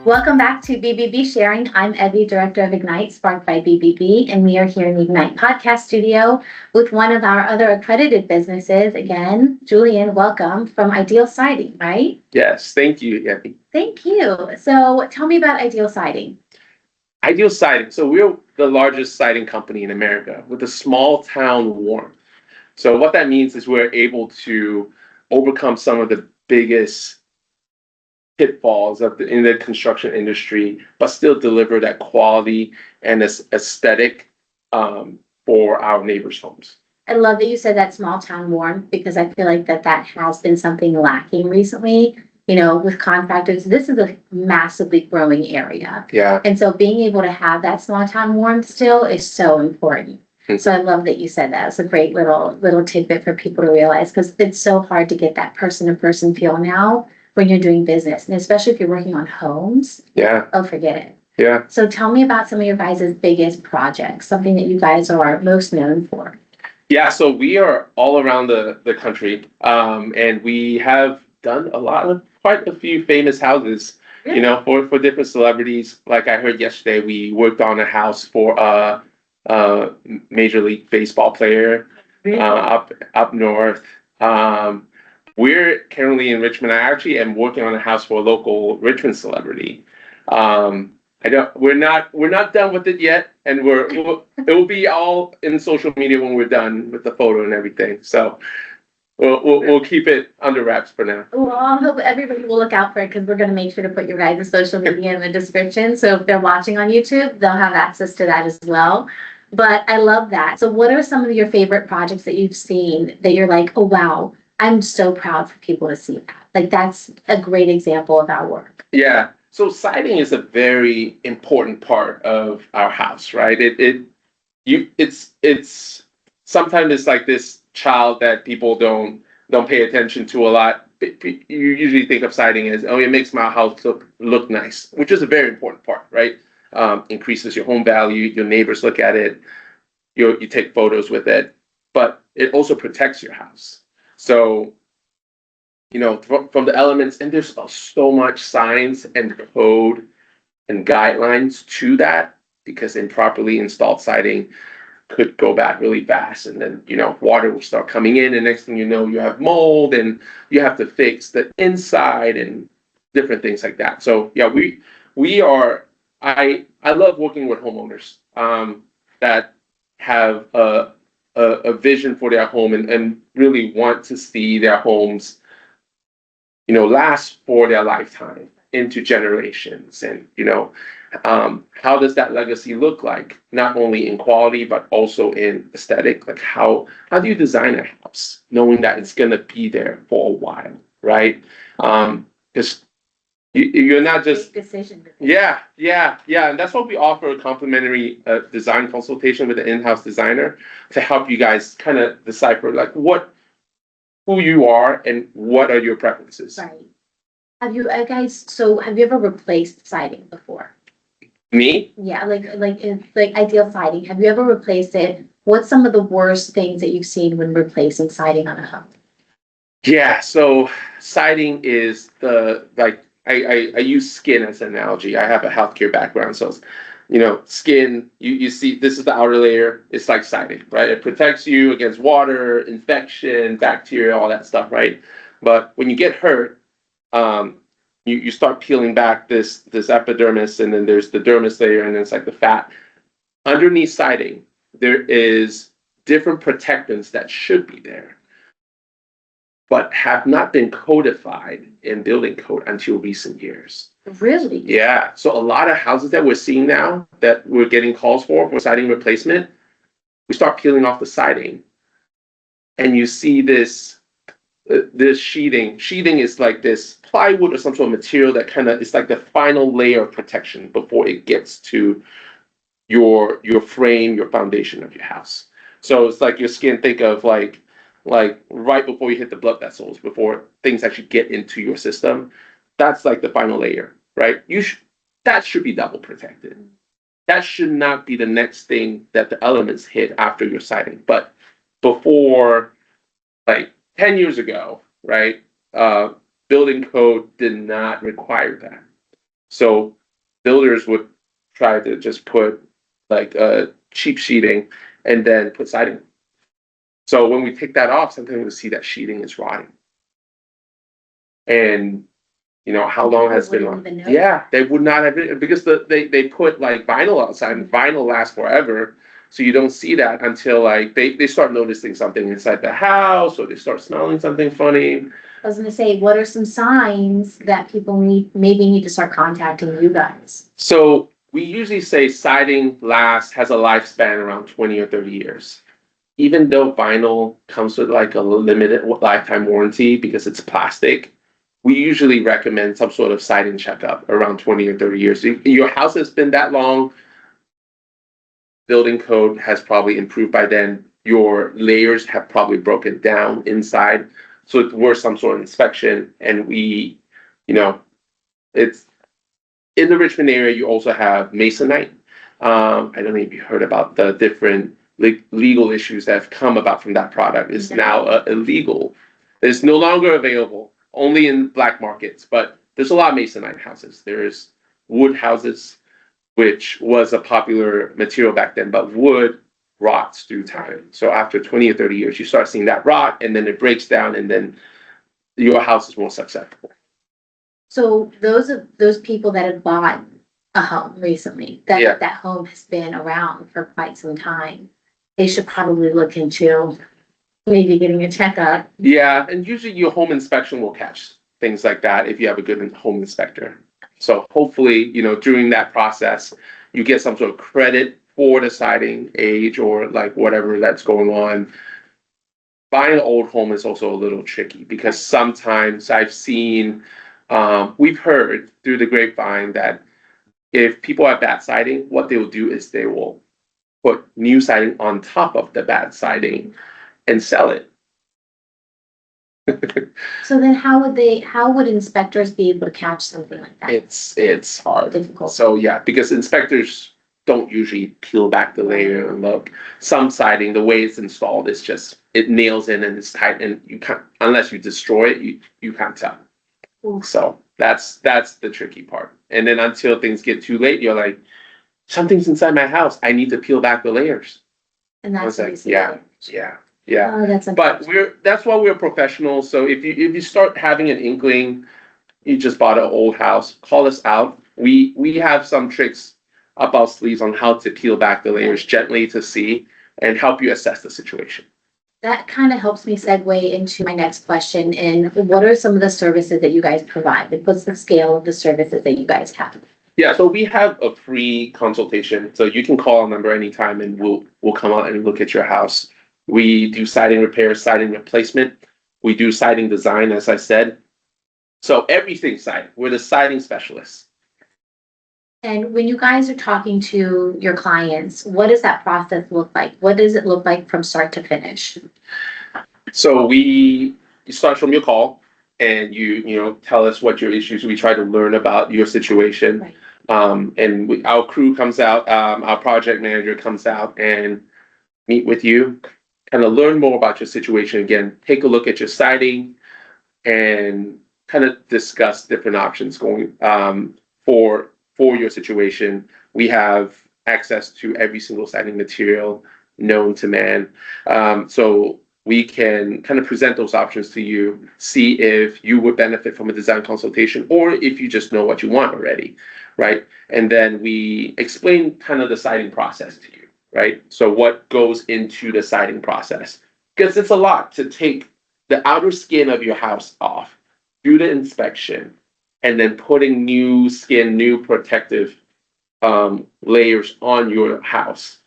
Welcome back to BBB Sharing. I'm Evie, Director of Ignite, sparked by BBB, and we are here in the Ignite podcast studio with one of our other accredited businesses. Again, Julian, welcome from Ideal Siding, right? Yes, thank you, Evie. Thank you. So tell me about Ideal Siding. Ideal Siding. So we're the largest siding company in America with a small town warmth. So what that means is we're able to overcome some of the biggest pitfalls in the construction industry, but still deliver that quality and aesthetic for our neighbors' homes. I love that you said that small town warmth because I feel like that has been something lacking recently. You know, with contractors, this is a massively growing area. Yeah. And so being able to have that small town warmth still is so important. So I love that you said that. It's a great little tidbit for people to realize because it's so hard to get that person-to-person feel now when you're doing business, and especially if you're working on homes. Yeah. Oh, forget it. Yeah. So tell me about some of your guys' biggest projects, something that you guys are most known for. Yeah, so we are all around the country, and we have done quite a few famous houses, Really? you know, for different celebrities. Like I heard yesterday, we worked on a house for a Major League Baseball player Really? up north. We're currently in Richmond. I actually am working on a house for a local Richmond celebrity. We're not done with it yet, and it will be all in social media when we're done with the photo and everything. So we'll keep it under wraps for now. Well, I hope everybody will look out for it because we're going to make sure to put your guys' social media in the description. So if they're watching on YouTube, they'll have access to that as well. But I love that. So what are some of your favorite projects that you've seen that you're like, oh, wow, I'm so proud for people to see that. Like that's a great example of our work. Yeah. So siding is a very important part of our house, right? It's sometimes it's like this child that people don't pay attention to a lot. You usually think of siding as, oh, it makes my house look nice, which is a very important part, right? Increases your home value. Your neighbors look at it. You take photos with it, but it also protects your house. So, you know, from the elements, and there's so much science and code and guidelines to that because improperly installed siding could go back really fast, and then water will start coming in, and next thing you know, you have mold, and you have to fix the inside and different things like that. So yeah, we are. I love working with homeowners that have a vision for their home and really want to see their homes last for their lifetime into generations. And how does that legacy look like, not only in quality but also in aesthetic? Like how do you design a house knowing that it's going to be there for a while, right? Because you're not just decision. Yeah, and that's what we offer, a complimentary design consultation with an in-house designer to help you guys kind of decipher like who you are and what are your preferences. Right. Have you ever replaced siding before? Me? Yeah, like Ideal Siding. Have you ever replaced it? What's some of the worst things that you've seen when replacing siding on a home? Yeah, so siding is I use skin as an analogy. I have a healthcare background, so skin, you see this is the outer layer. It's like siding, right? It protects you against water, infection, bacteria, all that stuff, right? But when you get hurt, you start peeling back this epidermis, and then there's the dermis layer, and then it's like the fat. Underneath siding, there is different protectants that should be there, but have not been codified in building code until recent years. Really? Yeah. So a lot of houses that we're seeing now that we're getting calls for siding replacement, we start peeling off the siding, and you see this sheathing. Sheathing is like this plywood or some sort of material that kind of is like the final layer of protection before it gets to your frame, your foundation of your house. So it's like your skin. Think of like right before you hit the blood vessels, before things actually get into your system. That's like the final layer, right? That should be double protected. That should not be the next thing that the elements hit after your siding. But before, like 10 years ago, right? Building code did not require that. So builders would try to just put like cheap sheeting and then put siding. So when we take that off, sometimes we see that sheeting is rotting. And how long has been People on? wouldn't even know. Yeah, they would not have it because they put like vinyl outside, and vinyl lasts forever. So you don't see that until like they start noticing something inside the house, or they start smelling something funny. I was gonna say, what are some signs that people maybe need to start contacting you guys? So we usually say siding has a lifespan around 20 or 30 years. Even though vinyl comes with like a limited lifetime warranty because it's plastic, we usually recommend some sort of siding checkup around 20 or 30 years. If your house has been that long, building code has probably improved by then. Your layers have probably broken down inside. So it's worth some sort of inspection. And it's in the Richmond area, you also have masonite. I don't know if you heard about the different legal issues that have come about from that product. It's now illegal. It's no longer available, only in black markets. But there's a lot of masonite houses. There's wood houses, which was a popular material back then, but wood rots through time. So after 20 or 30 years, you start seeing that rot, and then it breaks down, and then your house is more susceptible. So those people that have bought a home recently, Yeah. that home has been around for quite some time, they should probably look into maybe getting a checkup. Yeah, and usually your home inspection will catch things like that if you have a good home inspector. So hopefully, during that process, you get some sort of credit for the siding age or like whatever that's going on. Buying an old home is also a little tricky because sometimes I've seen, we've heard through the grapevine that if people have bad siding, what they will do is they will put new siding on top of the bad siding and sell it. So then how would inspectors be able to catch something like that? It's hard. Difficult. So yeah, because inspectors don't usually peel back the layer and look. Some siding, the way it's installed, is just it nails in and it's tight, and you can't, unless you destroy it, you can't tell. Ooh. So that's the tricky part. And then until things get too late, you're like, something's inside my house. I need to peel back the layers. And I was that's like, basically yeah. it. Yeah. Oh, that's But that's why we're professionals. So if you start having an inkling, you just bought an old house, call us out. We have some tricks up our sleeves on how to peel back the layers gently to see and help you assess the situation. That kind of helps me segue into my next question. And what are some of the services that you guys provide? Like, what's the scale of the services that you guys have? Yeah, so we have a free consultation. So you can call our number anytime and we'll come out and look at your house. We do siding repair, siding replacement. We do siding design, as I said. So everything siding. We're the siding specialists. And when you guys are talking to your clients, what does that process look like? What does it look like from start to finish? So you start from your call and you tell us what your issues. We try to learn about your situation. Right. And our crew comes out, our project manager comes out and meet with you, kind of learn more about your situation. Again, take a look at your siding and kind of discuss different options going for your situation. We have access to every single siding material known to man. So we can kind of present those options to you, see if you would benefit from a design consultation or if you just know what you want already, right? And then we explain kind of the siding process to you, right? So what goes into the siding process? Because it's a lot to take the outer skin of your house off, do the inspection, and then putting new skin, new protective layers on your house.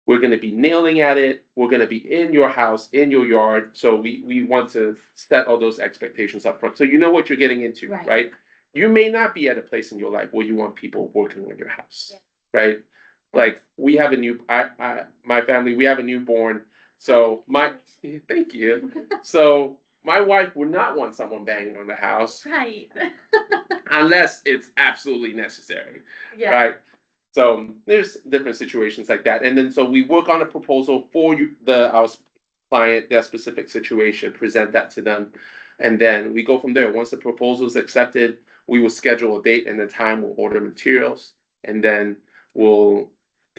We're going to be nailing at it. We're going to be in your house, in your yard. So we want to set all those expectations up front. So you know what you're getting into, right? You may not be at a place in your life where you want people working on your house, right? Like we have my family, we have a newborn. So thank you. So my wife would not want someone banging on the house. Right. Unless it's absolutely necessary, Yeah. right? So there's different situations like that. And then so we work on a proposal for our client, their specific situation, present that to them. And then we go from there. Once the proposal is accepted, we will schedule a date and a time. We'll order materials, and then we'll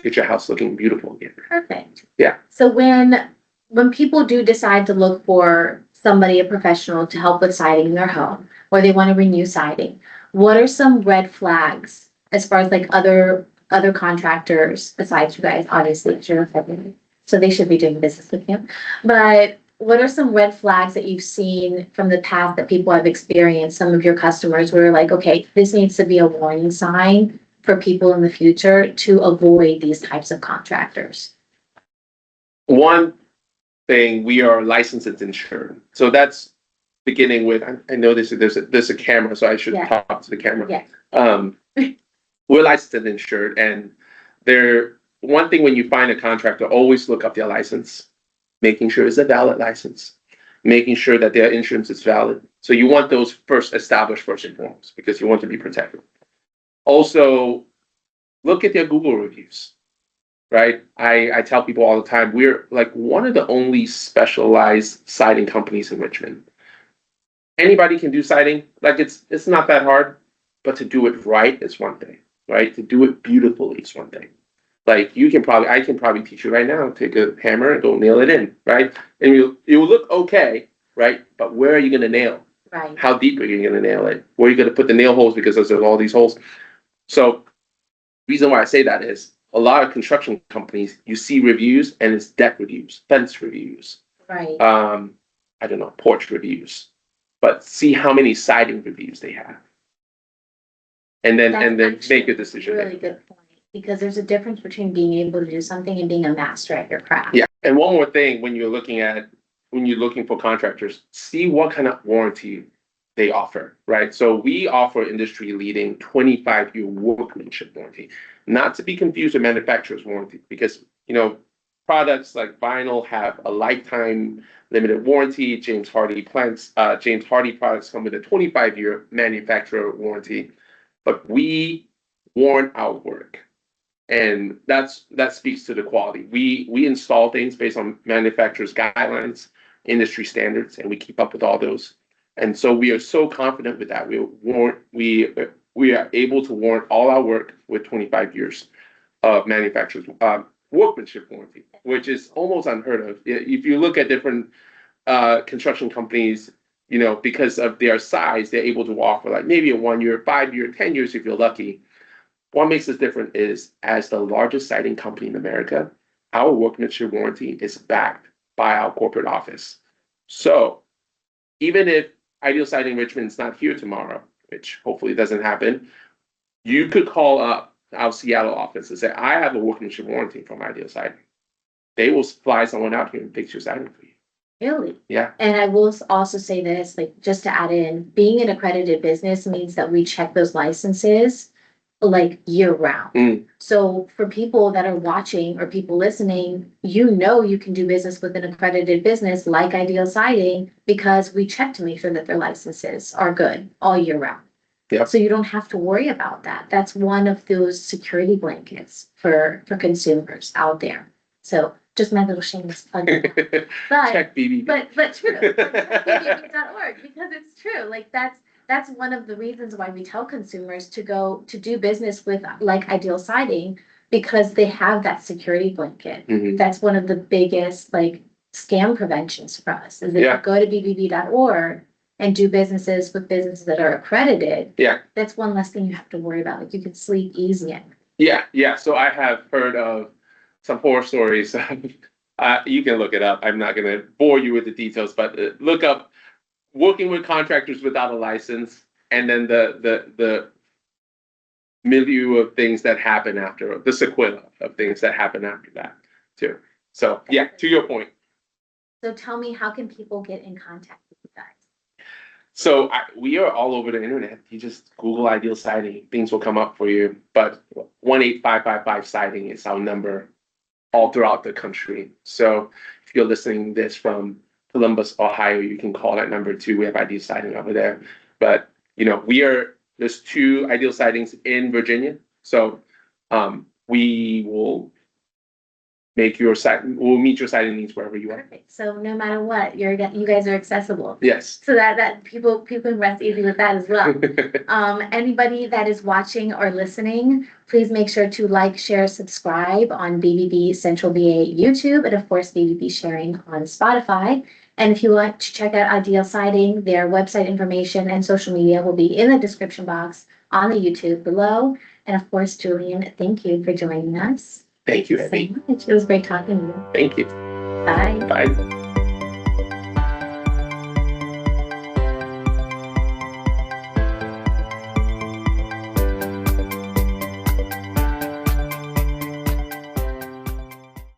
get your house looking beautiful again. Perfect. Yeah. So when people do decide to look for somebody, a professional, to help with siding in their home, or they want to renew siding, what are some red flags as far as like other contractors besides you guys? Obviously, 'cause you're affiliated, so they should be doing business with you. But what are some red flags that you've seen from the past that people have experienced? Some of your customers were like, okay, this needs to be a warning sign for people in the future to avoid these types of contractors. One thing, we are licensed and insured. So that's beginning with, I know there's a camera, so I should Yeah. talk to the camera. Yeah. We're licensed and insured, and one thing when you find a contractor, always look up their license, making sure it's a valid license, making sure that their insurance is valid. So you want those established first and foremost, because you want to be protected. Also, look at their Google reviews. Right? I tell people all the time, we're like one of the only specialized siding companies in Richmond. Anybody can do siding. Like it's not that hard, but to do it right is one thing, right? To do it beautifully is one thing. Like I can probably teach you right now, take a hammer and go nail it in, right? And it will look okay, right? But where are you gonna nail? Right. How deep are you gonna nail it? Where are you gonna put the nail holes, because there's all these holes. So reason why I say that is a lot of construction companies, you see reviews and it's deck reviews, fence reviews, Right. I don't know, porch reviews, but see how many siding reviews they have, and then That's make a actually decision. really good point, because there's a difference between being able to do something and being a master at your craft. Yeah, and one more thing, when you're looking for contractors, see what kind of warranty they offer, right? So we offer industry leading 25-year workmanship warranty, not to be confused with manufacturer's warranty, because products like vinyl have a lifetime limited warranty. James Hardy products come with a 25-year manufacturer warranty, but we warrant our work. And that speaks to the quality. We install things based on manufacturers' guidelines, industry standards, and we keep up with all those. And so we are so confident with that. We are able to warrant all our work with 25 years of manufacturer's workmanship warranty, which is almost unheard of. If you look at different construction companies, because of their size, they're able to offer like maybe a 1 year, 5 year, 10 years if you're lucky. What makes us different is, as the largest siding company in America, our workmanship warranty is backed by our corporate office. So even if Ideal Siding Richmond is not here tomorrow, which hopefully doesn't happen, you could call up our Seattle office and say, I have a workmanship warranty from Ideal Siding. They will fly someone out here and fix your siding for you. Really? Yeah. And I will also say this, like, just to add in, being an accredited business means that we check those licenses like year round. So for people that are watching or people listening, you can do business with an accredited business like Ideal Siding, because we check to make sure that their licenses are good all year round. Yeah. So you don't have to worry about that. That's one of those security blankets for consumers out there. So just my little shameless plug. But check BBB. But true. BBB.org, because it's true. Like that's one of the reasons why we tell consumers to go to do business with like Ideal Siding, because they have that security blanket. Mhm. That's one of the biggest like scam preventions for us, is if you go to BBB.org and do businesses with businesses that are accredited. Yeah. That's one less thing you have to worry about. Like you can sleep easy at night. Yeah. So I have heard of some horror stories. You can look it up. I'm not going to bore you with the details, but look up working with contractors without a license, and then the milieu of things that happen after, the sequela of things that happen after that too. So yeah, to your point. So tell me, how can people get in contact with you guys? So we are all over the internet. You just Google Ideal Siding, things will come up for you. But 1-855-555 siding is our number all throughout the country. So if you're listening this from Columbus, Ohio, you can call that number too. We have Ideal Siding over there. But there's 2 Ideal Sidings in Virginia. So we will meet your siding needs wherever you are. Perfect. So no matter what, you guys are accessible. Yes. So that people can rest easy with that as well. Anybody that is watching or listening, please make sure to like, share, subscribe on BBB Central VA YouTube, and of course BBB Sharing on Spotify. And if you want to check out Ideal Siding, their website information and social media will be in the description box on the YouTube below. And of course, Julian, thank you for joining us. Thank you, So Abby. much. It was great talking to you. Thank you. Bye. Bye.